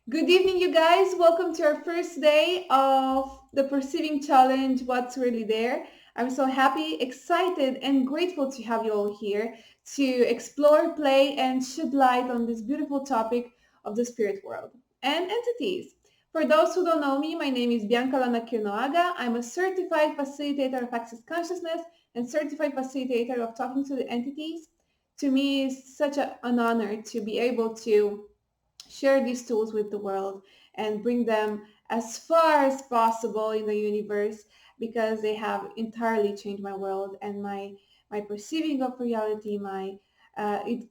Good evening, you guys. Welcome to our first day of the Perceiving Challenge, What's Really There. I'm so happy, excited, and grateful to have you all here to explore, play, and shed light on this beautiful topic of the spirit world and entities. For those who don't know me, my name is Bianca Lana Kirnoaga. I'm a certified facilitator of Access Consciousness and certified facilitator of talking to the entities. To me, it's such an honor to be able to share these tools with the world and bring them as far as possible in the universe because they have entirely changed my world and my perceiving of reality.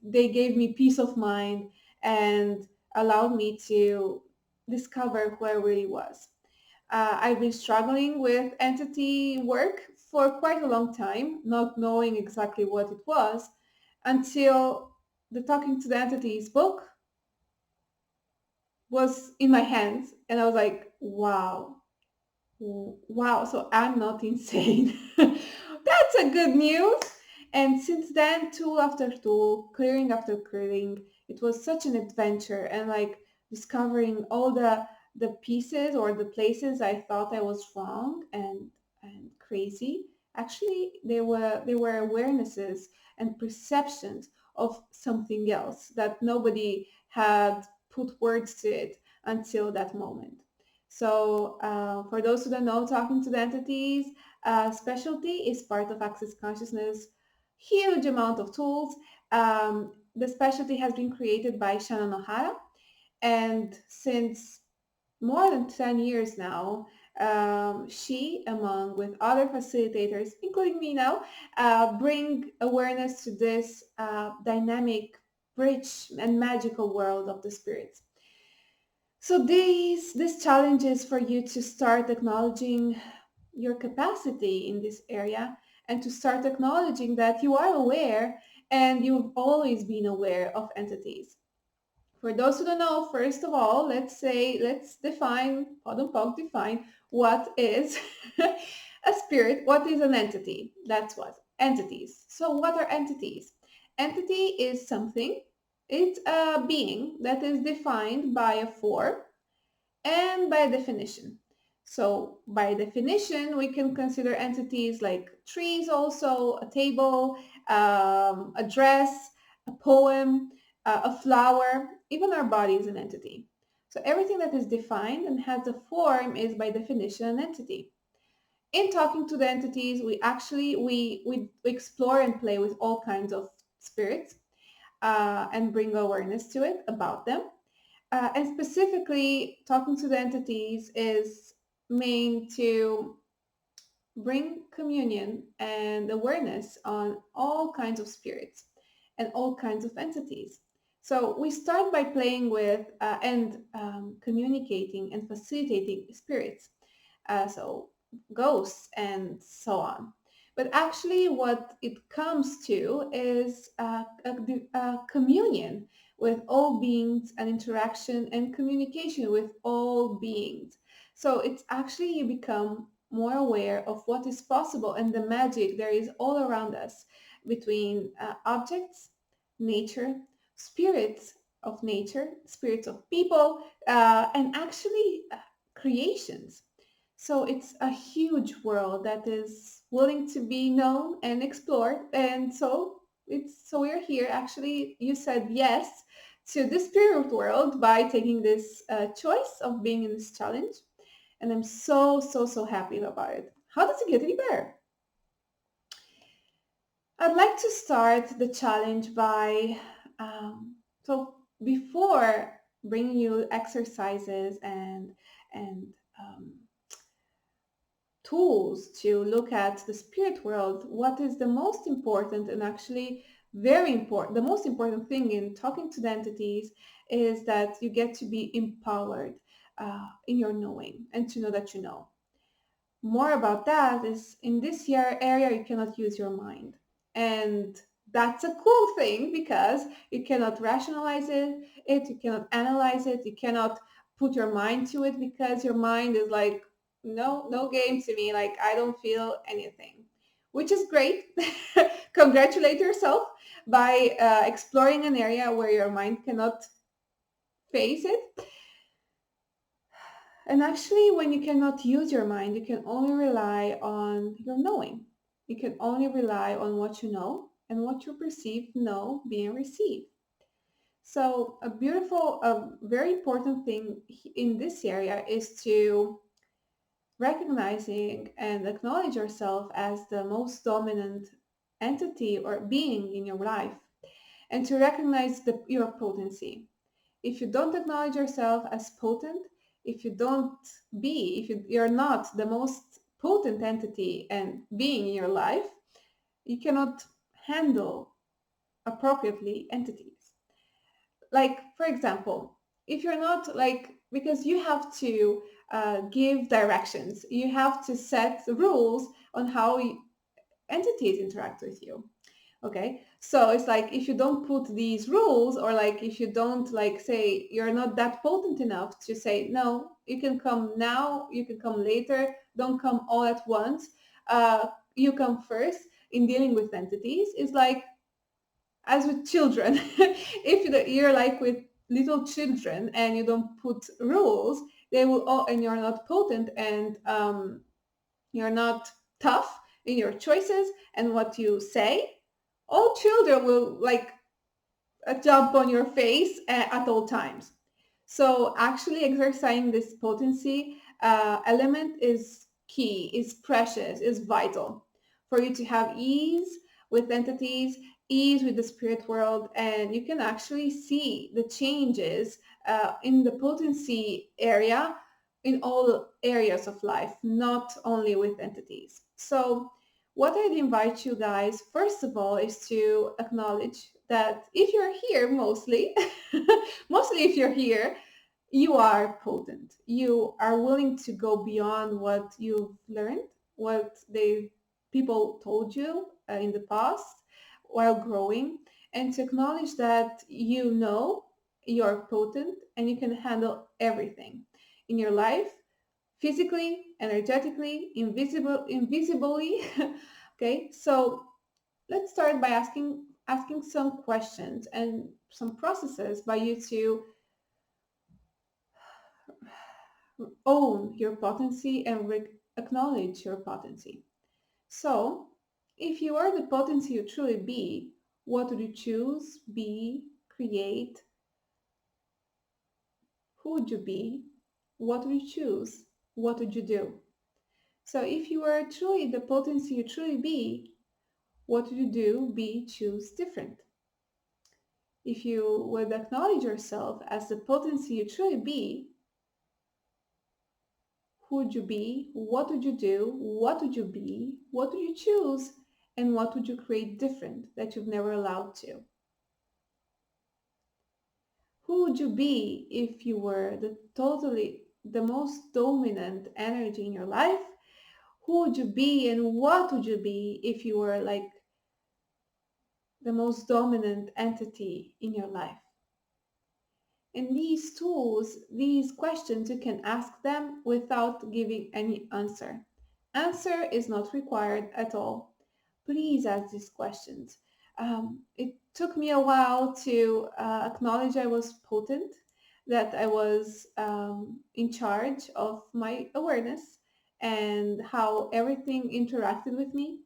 They gave me peace of mind and allowed me to discover who I really was. I've been struggling with entity work for quite a long time, not knowing exactly what it was until the Talking to the Entities book was in my hands, and I was like, wow, so I'm not insane. That's a good news. And since then, tool after tool, clearing after clearing, it was such an adventure, and like discovering all the pieces or the places I thought I was wrong and crazy. Actually, they were awarenesses and perceptions of something else that nobody had put words to it until that moment. So for those who don't know, talking to the entities specialty is part of Access Consciousness. Huge amount of tools. The specialty has been created by Shannon O'Hara, and since more than 10 years now, she, among with other facilitators, including me now, bring awareness to this dynamic, rich, and magical world of the spirits. So this challenge is for you to start acknowledging your capacity in this area and to start acknowledging that you are aware and you've always been aware of entities. For those who don't know, first of all, let's define, define what is a spirit, what is an entity. That's what entities. So what are entities? Entity is something, it's a being that is defined by a form and by definition. So by definition, we can consider entities like trees also, a table, a dress, a poem, a flower, even our body is an entity. So everything that is defined and has a form is by definition an entity. In talking to the entities, we explore and play with all kinds of spirits and bring awareness to it about them. And specifically, talking to the entities is meant to bring communion and awareness on all kinds of spirits and all kinds of entities. So we start by playing with and communicating and facilitating spirits, so ghosts and so on. But actually, what it comes to is a communion with all beings, an interaction and communication with all beings. So it's actually you become more aware of what is possible and the magic there is all around us between objects, nature, spirits of nature, spirits of people, and actually creations. So it's a huge world that is willing to be known and explored. And so we're here. Actually, you said yes to the spirit world by taking this choice of being in this challenge. And I'm so happy about it. How does it get any better? I'd like to start the challenge by, so before bringing you exercises and um, tools to look at the spirit world, what is the most important and actually very important, the most important thing in talking to the entities is that you get to be empowered in your knowing and to know that you know. More about that is in this year area you cannot use your mind, and that's a cool thing because you cannot rationalize it, you cannot analyze it, you cannot put your mind to it because your mind is like no game to me, like I don't feel anything, which is great. Congratulate yourself by exploring an area where your mind cannot face it. And actually, when you cannot use your mind, you can only rely on your knowing. You can only rely on what you know and what you perceive, know, being received. So a very important thing in this area is to recognizing and acknowledge yourself as the most dominant entity or being in your life, and to recognize your potency. If you don't acknowledge yourself as potent, if you don't you're not the most potent entity and being in your life, you cannot handle appropriately entities. Like, for example, if you're not like, because you have to give directions, you have to set rules on how entities interact with you. Okay, so it's like if you don't put these rules, or like if you don't like say you're not that potent enough to say no, you can come now, you can come later, don't come all at once, you come first in dealing with entities. It's like as with children. If you're like with little children and you don't put rules, they will all, and you're not potent, and you're not tough in your choices and what you say, all children will like jump on your face at all times. So actually exercising this potency element is key, is precious, is vital for you to have ease with entities, ease with the spirit world, and you can actually see the changes in the potency area in all areas of life, not only with entities. So what I'd invite you guys, first of all, is to acknowledge that if you're here, mostly, mostly if you're here, you are potent. You are willing to go beyond what you've learned, what they people told you in the past while growing, and to acknowledge that you know you're potent and you can handle everything in your life, physically, energetically, invisibly. Okay, so let's start by asking some questions and some processes by you to own your potency and acknowledge your potency. So, if you are the potency you truly be, what would you choose, be, create? Who would you be? What would you choose? What would you do? So, if you are truly the potency you truly be, what would you do, be, choose different? If you would acknowledge yourself as the potency you truly be, who would you be? What would you do? What would you be? What would you choose? And what would you create different that you've never allowed to? Who would you be if you were the most dominant energy in your life? Who would you be and what would you be if you were like the most dominant entity in your life? And these tools, these questions, you can ask them without giving any answer. Answer is not required at all. Please ask these questions. It took me a while to acknowledge I was potent, that I was in charge of my awareness and how everything interacted with me.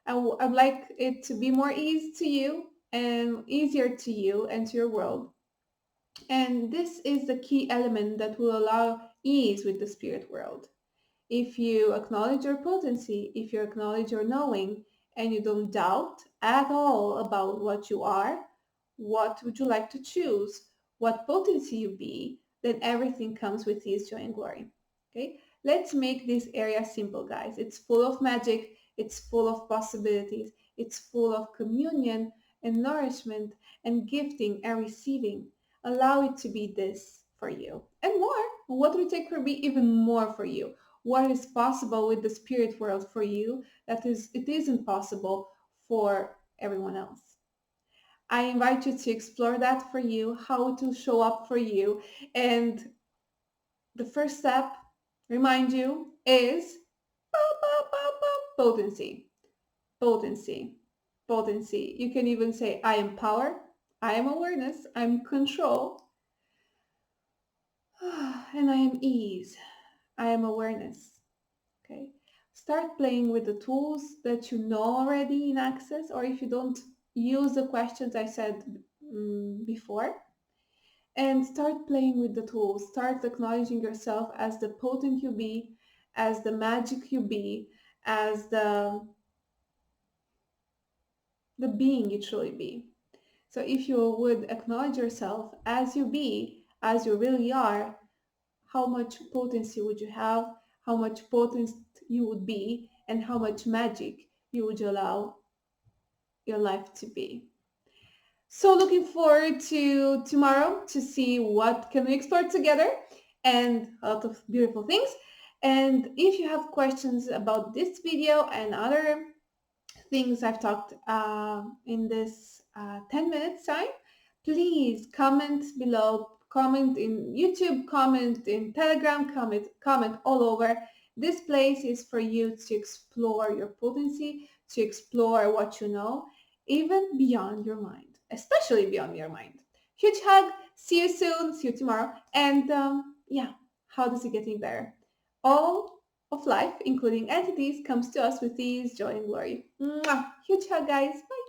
I'd like it to be more easy to you and easier to you and to your world. And this is the key element that will allow ease with the spirit world. If you acknowledge your potency, if you acknowledge your knowing, and you don't doubt at all about what you are, what would you like to choose, what potency you be, then everything comes with ease, joy, and glory. Okay? Let's make this area simple, guys. It's full of magic, it's full of possibilities, it's full of communion and nourishment and gifting and receiving. Allow it to be this for you. And more. What would it take for me even more for you? What is possible with the spirit world for you it isn't possible for everyone else? I invite you to explore that for you, how it will show up for you. And the first step, remind you, is potency. Potency. Potency. You can even say, I am power, I am awareness, I'm control, and I am ease. I am awareness. Okay. Start playing with the tools that you know already in Access, or if you don't, use the questions I said before, and start playing with the tools. Start acknowledging yourself as the potent you be, as the magic you be, as the being you truly be. So if you would acknowledge yourself as you be, as you really are, how much potency would you have, how much potent you would be, and how much magic you would allow your life to be. So looking forward to tomorrow to see what can we explore together and a lot of beautiful things. And if you have questions about this video and other things I've talked in this 10 minutes time, please comment below, comment in YouTube, comment in Telegram, comment all over. This place is for you to explore your potency, to explore what you know, even beyond your mind, especially beyond your mind. Huge hug. See you soon. See you tomorrow. And yeah, how does it get any better? All of life, including entities, comes to us with ease, joy, and glory. Mwah! Huge hug, guys. Bye.